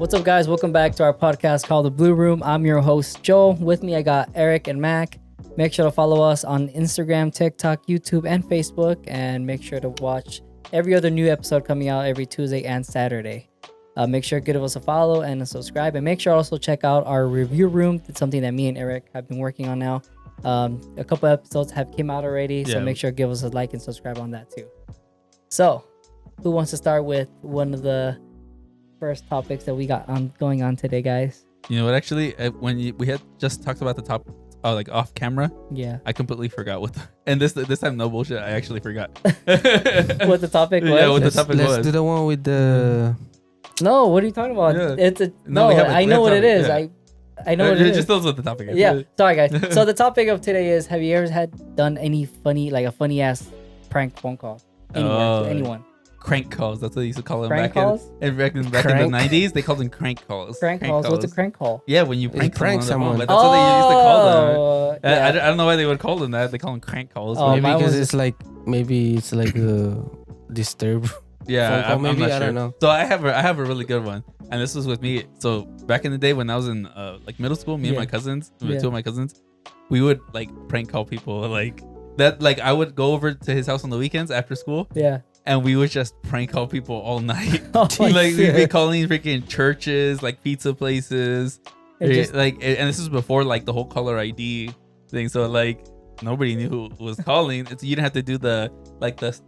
What's up, guys? Welcome back to our podcast called The Blue Room. I'm your host, Joe. With me, I got Eric and Mac. Make sure to follow us on Instagram, TikTok, YouTube, and Facebook. And make sure to watch every other new episode coming out every Tuesday and Saturday. Make sure to give us a follow and a subscribe. And make sure also check out our review room. It's something that me and Eric have been working on now. A couple episodes have came out already. So make sure to give us a like and subscribe on that too. So, who wants to start with one of the first topics that we got going on today, guys? You know what? Actually, we had just talked about the top, like off camera. Yeah. I completely forgot and this time, no bullshit. I actually forgot what the topic was. Yeah, what the topic was. Let's do the one with the. No, what are you talking about? Yeah. I know what it is. Yeah. I know what it is. Just tell us what the topic is. Yeah. Sorry, guys. So the topic of today is: have you ever done any funny ass prank phone call to anyone? Crank calls. That's what they used to call them Crank calls? back in the 90s. They called them crank calls. Crank calls. What's a crank call? Yeah, when you prank someone. That's what they used to call them. Yeah. I don't know why they would call them that. They call them crank calls. Maybe because it's like a disturb. Yeah, phone call, maybe. I'm not I sure. don't know. So I have a really good one, and this was with me. So back in the day when I was in like middle school, me and my cousins, two of my cousins, we would like prank call people like that. Like I would go over to his house on the weekends after school. Yeah. And we would just prank call people all night. Like we'd be calling freaking churches, like pizza places, and this is before like the whole caller ID thing. So like nobody knew who was calling. You didn't have to do the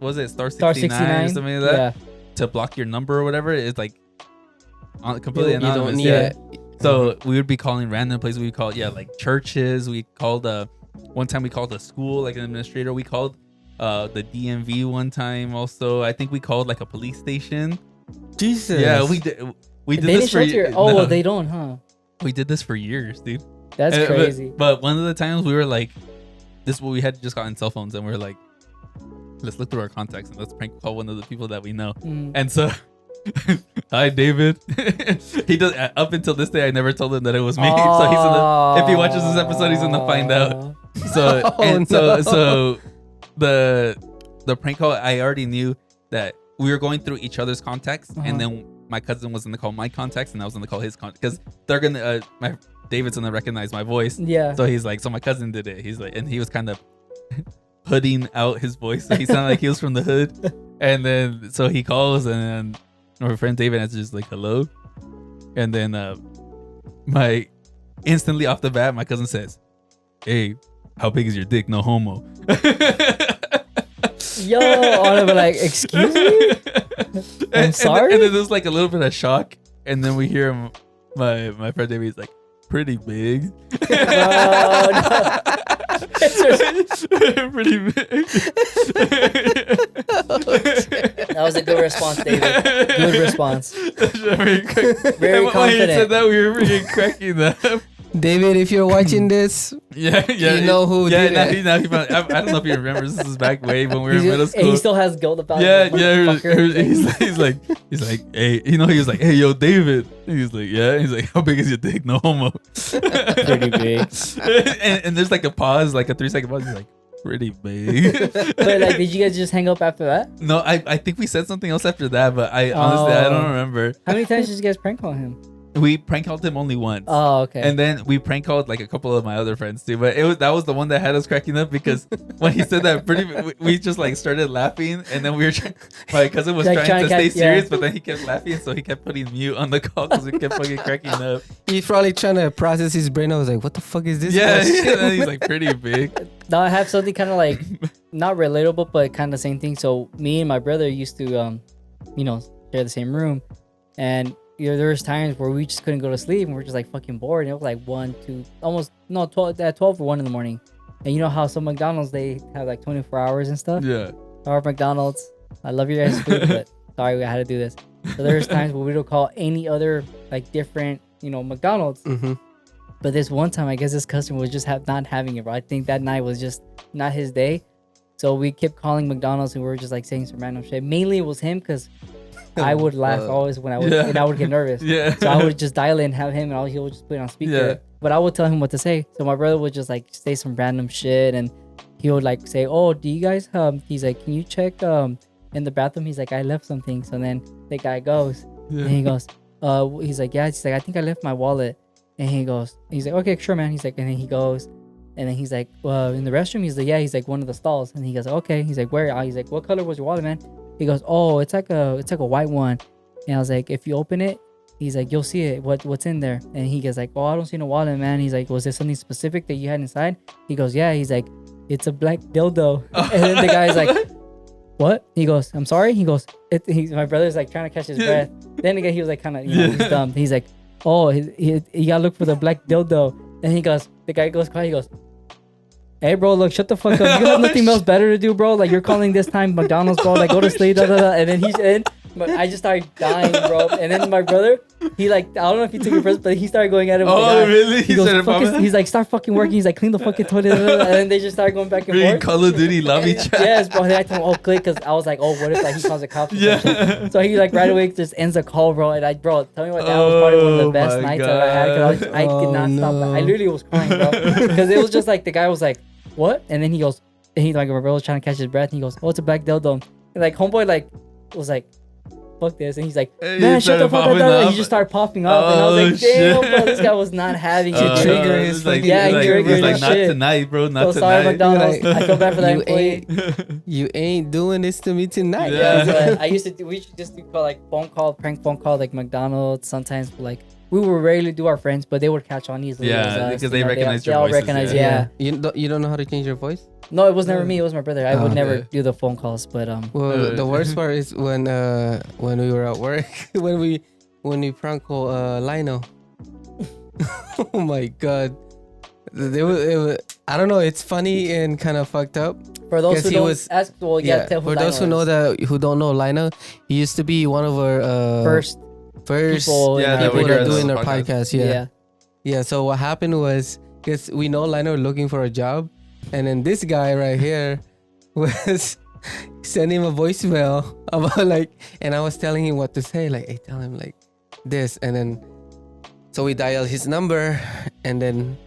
was it star 69 or something like that to block your number or whatever. It's like completely anonymous. So we would be calling random places. We would call like churches. We called one time we called a school, like an administrator. We called the DMV one time. Also, I think we called like a police station. Jesus. Yeah, we did. We did they this for years. Oh, they don't, huh? We did this for years, dude. That's crazy. But one of the times we were like, we had just gotten cell phones, and we were like, let's look through our contacts and let's prank call one of the people that we know. And so, hi David. He does. Up until this day, I never told him that it was me. So if he watches this episode, he's gonna find out. So so the prank call, I already knew that we were going through each other's contacts, and then my cousin was gonna call my contacts, and I was gonna call his contacts because they're gonna David's gonna recognize my voice. Yeah. So he's like, so my cousin did it. He's like, and he was kind of hooding out his voice, so he sounded like he was from the hood. And then so he calls, and then my friend David answers just like hello, and then my instantly off the bat, my cousin says, "Hey, how big is your dick? No homo." Yo, I'm like, excuse me? I'm sorry? And then there's like a little bit of shock. And then we hear him, my friend David's like, pretty big. No. Pretty big. That was a good response, David. Good response. Very confident. When he said that, we were freaking cracking up. David, if you're watching this, you know who did it. I don't know if he remembers. This is back way when we were in middle school. And he still has guilt about it. He's like, hey, he was like, hey, yo, David. He's like, yeah. He's like, how big is your dick? No homo. Pretty big. and there's like a pause, like a 3-second pause. He's like, pretty big. But like, did you guys just hang up after that? No, I think we said something else after that, but I honestly I don't remember. How many times did you guys prank call him? We prank called him only once. Oh, okay. And then we prank called like a couple of my other friends too. But that was the one that had us cracking up because when he said that, we just like started laughing, and then we were my cousin was trying to stay serious, but then he kept laughing, so he kept putting mute on the call because we kept fucking cracking up. He's probably trying to process his brain. I was like, what the fuck is this? Yeah, and then he's like pretty big. Now I have something kind of like not relatable, but kind of the same thing. So me and my brother used to, share the same room, and there was times where we just couldn't go to sleep, and we're just like fucking bored. And it was like 1, 2, almost 12 or 1 in the morning. And you know how some McDonald's, they have like 24 hours and stuff. Yeah. Our McDonald's, I love your guys' food, but sorry, I had to do this. So there's times where we don't call any other like different, McDonald's. Mm-hmm. But this one time, I guess this customer was just not having it, bro. I think that night was just not his day. So we kept calling McDonald's, and we were just like saying some random shit. Mainly it was him because I would laugh always when and I would get nervous. Yeah. So I would just dial in, have him, and he would just put it on speaker. Yeah. But I would tell him what to say. So my brother would just like say some random shit, and he would like say, "Oh, do you guys he's like, "Can you check in the bathroom?" He's like, "I left something." So then the guy goes, and he goes, he's like, yeah. He's like, I think I left my wallet. And he's like, okay, sure, man. He's like, and then he goes, and then he's like, in the restroom. He's like, yeah. He's like, one of the stalls. And he goes, okay. He's like, where? He's like, what color was your wallet, man? He goes, oh, it's like a white one. And I was like, if you open it, he's like, you'll see it. What's in there? And he goes like, oh, I don't see no wallet, man. He's like, was there something specific that you had inside? He goes, yeah. He's like, it's a black dildo. And then the guy's like, what? He goes, I'm sorry. He goes, my brother's like trying to catch his breath. Then again, he was like kind of, he's dumb. He's like, oh, he gotta look for the black dildo. And the guy goes quiet. He goes, hey, bro, look, shut the fuck up. You have nothing else better to do, bro. Like, you're calling this time McDonald's, bro. Like, go to sleep, da, da, da. And then I just started dying, bro. And then my brother, he like, I don't know if he took it first, but he started going at it with the guy. Really? He goes, he's like, start fucking working. He's like, clean the fucking toilet. And then they just started going back and forth. Call of Duty lobby chat. Yes, bro. Then I told him, oh, click, because I was like, oh, what if like he calls the cops? Yeah. So he like right away just ends the call, bro. And bro, tell me what, that was probably one of the best nights I've had. Because I could not stop. I literally was crying, bro. Because it was just like, the guy was like, what? And then he goes, and he like, my brother was trying to catch his breath. And he goes, oh, it's a black dildo. And like, homeboy like was like, fuck this. And he's like, man, shut the fuck up. And he just stared popping up. And I was like, damn, bro, this guy was not having it. Trigger his like, yeah, he triggered like, his not shit. tonight, bro. Not so tonight. sorry, McDonald's. I feel bad for that employee. You ain't doing this to me tonight. Yeah, so I used to we used to just do like prank phone call, like McDonald's. Sometimes like we would rarely do our friends, but they would catch on easily. Yeah, because they recognize your voices. voices. Recognize, yeah. You don't know how to change your voice? No, it was never me. It was my brother. I would never do the phone calls, but Well, the worst part is when we were at work when we prank call Lino. Oh my god, it was I don't know. It's funny and kind of fucked up. For those who don't ask, well, tell who for those who know who don't know Lino, he used to be one of our first people that doing our podcast. Yeah. So what happened was, because we know Lino looking for a job, and then this guy right here was sending him a voicemail about like, and I was telling him what to say, like, hey, tell him like this, and then so we dialed his number, and then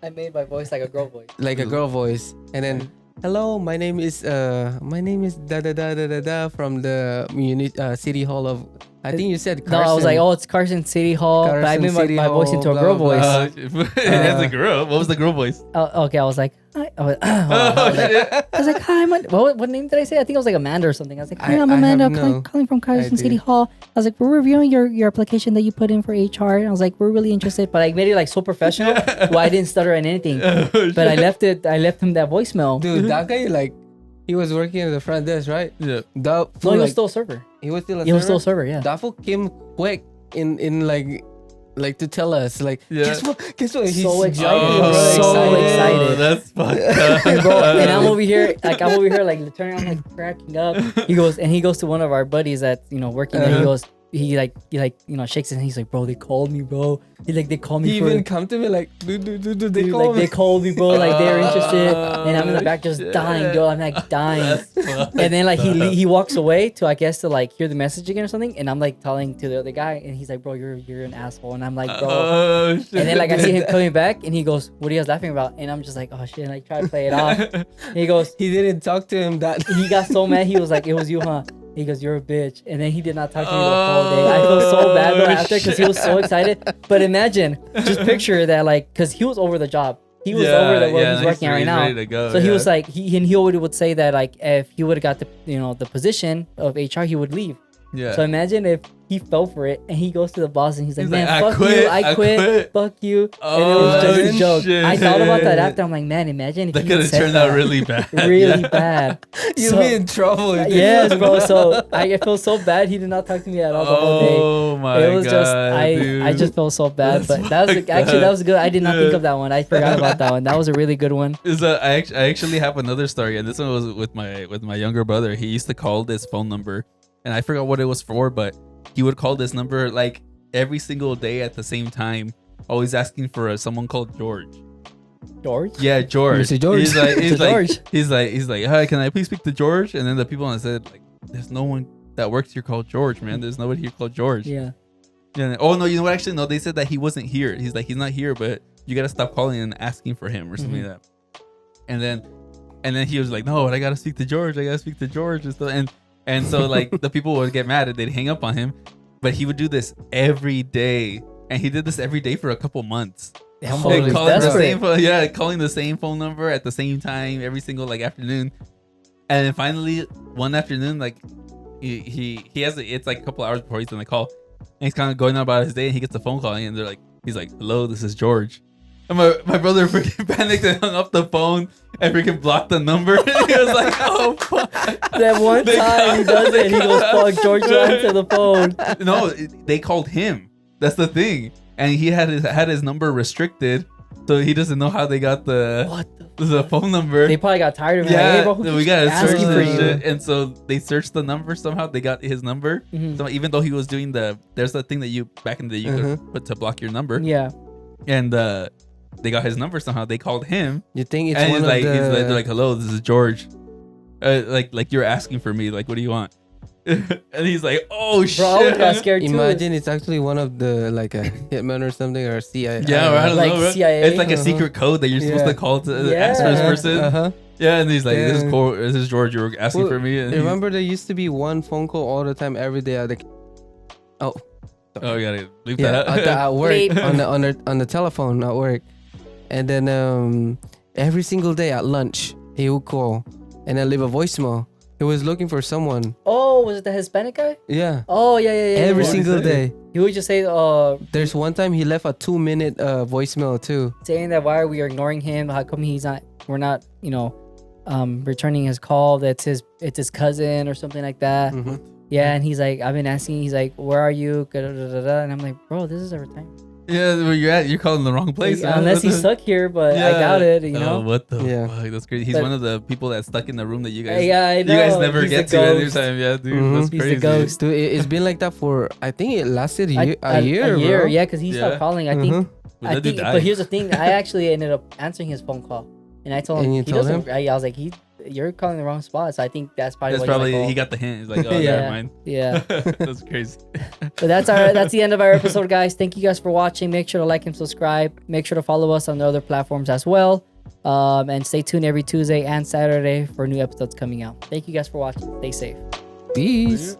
I made my voice like a girl voice. Like a girl voice, and then. Hello, my name is da da da da da da from the City Hall of. I think you said Carson. No, I was like, oh, it's Carson City Hall. But I made my voice into a girl voice. As a girl, what was the girl voice? Okay, I was like, hi. I was like, hi. What name did I say? I think it was like Amanda or something. I was like, hi, I'm Amanda. I'm calling from Carson City Hall. I was like, we're reviewing your application that you put in for HR. And I was like, we're really interested. But I made it like so professional. Well, I didn't stutter in anything. But I left him that voicemail. Dude, that guy like. He was working at the front desk, right? Yeah. No, he was still a server. He was still a server? He was still a server, yeah. That fool came quick in like to tell us, like, guess what? He's so excited. So excited. That's fucked up. And I'm over here, like turning, I'm like cracking up. He goes to one of our buddies that's, working there. He goes, he shakes his hand. He's like, bro, they called me, bro. They called me. He even come to me like, dude, they called me. They called me, bro. Like they're interested, and I'm in the back just dying, dude. I'm like dying. And then like he walks away to like hear the message again or something, and I'm like telling to the other guy, and he's like, bro, you're an asshole, and I'm like, bro. And then like I see him coming back, and he goes, what are you guys laughing about? And I'm just like, oh shit, and I try to play it off. And he goes, he didn't talk to him that. He got so mad. He was like, it was you, huh? He goes, you're a bitch. And then he did not talk to me the whole day. I feel so bad though after, because he was so excited. But imagine, just picture that, like, because he was over the job. He was over the where he's working at right now. So he was like, he already would say that, like, if he would have got the position of HR, he would leave. Yeah. So imagine if he fell for it and he goes to the boss and he's like, man, fuck you, I quit, fuck you. And it was just a joke. Shit. I thought about that after. I'm like, man, imagine if that he could have turned out really bad. Really bad. You'd be in trouble. Yes, bro. So I feel so bad. He did not talk to me at all the whole day. Oh my god. It was just I just felt so bad. But that was good. I did not think of that one. I forgot about that one. That was a really good one. I actually have another story, and this one was with my younger brother. He used to call this phone number, and I forgot what it was for, but he would call this number like every single day at the same time, always asking for someone called George. George? Yeah, George. Mr. George. He's like, hi, can I please speak to George? And then the people said, like, there's no one that works here called George, man. There's nobody here called George. Yeah. And, oh no, you know what? Actually, no. They said that he wasn't here. He's like, he's not here, but you gotta stop calling and asking for him or something like that. And then he was like, no, but I gotta speak to George. I gotta speak to George and stuff. And so like the people would get mad and they'd hang up on him. but he would do this every day, and he did this every day for a couple months. Calling the same phone number at the same time every single like afternoon, and then finally one afternoon, like he has it's like a couple hours before he's gonna call, and he's kind of going on about his day, and he gets a phone call, and he's like, "Hello, this is George." And my brother freaking panicked and hung up the phone and freaking blocked the number. He was like, "Oh fuck!" That one time he does it, and he goes, "Fuck, George, answer the phone." No, they called him. That's the thing. And he had his number restricted, so he doesn't know how they got the phone number. They probably got tired of it. Yeah, like, hey, we gotta search this shit. And so they searched the number somehow. They got his number. Mm-hmm. So even though he was doing there's the thing that you back in the day you could put to block your number. Yeah. And they got his number somehow. They called him. You think it's and one they're like, "Hello, this is George. Like you're asking for me. Like, what do you want?" And he's like, "Oh shit!" Bro, I got scared too. Imagine it's actually one of the like a hitman or something or CIA. Yeah, I don't like know. CIA. It's like a secret code that you're supposed to call to ask for this person. Yeah, and he's like, "This is cool. This is George. You were asking for me." And remember, there used to be one phone call all the time, every day. At the you gotta leave that out. At work on the telephone at work, and then every single day at lunch he would call and then leave a voicemail. He was looking for someone. Oh, was it the Hispanic guy? Yeah. Oh, yeah. Every single day. He would just say, there's one time he left a 2-minute voicemail too. Saying that why are we ignoring him? How come we're not, returning his call? It's his cousin or something like that. Mm-hmm. Yeah, and he's like, I've been asking, he's like, where are you? And I'm like, bro, this is a retirement. Yeah, where you're at, you're calling the wrong place. Like, unless he's stuck here, but I doubt it, you know? Oh, what the fuck? That's crazy. He's one of the people that's stuck in the room that you guys I know. You guys never get to any time. Yeah, dude. Mm-hmm. That's crazy. He's the ghost. Dude, it's been like that for, I think it lasted a year. A year, bro. yeah, because he stopped calling. I think, but here's the thing. I actually ended up answering his phone call. And I told him, he doesn't. I was like, you're calling the wrong spot. So I think that's probably like, he got the hint. He's like, oh, never mind. Yeah. That's crazy. But that's the end of our episode, guys. Thank you guys for watching. Make sure to like and subscribe. Make sure to follow us on the other platforms as well. And stay tuned every Tuesday and Saturday for new episodes coming out. Thank you guys for watching. Stay safe. Peace.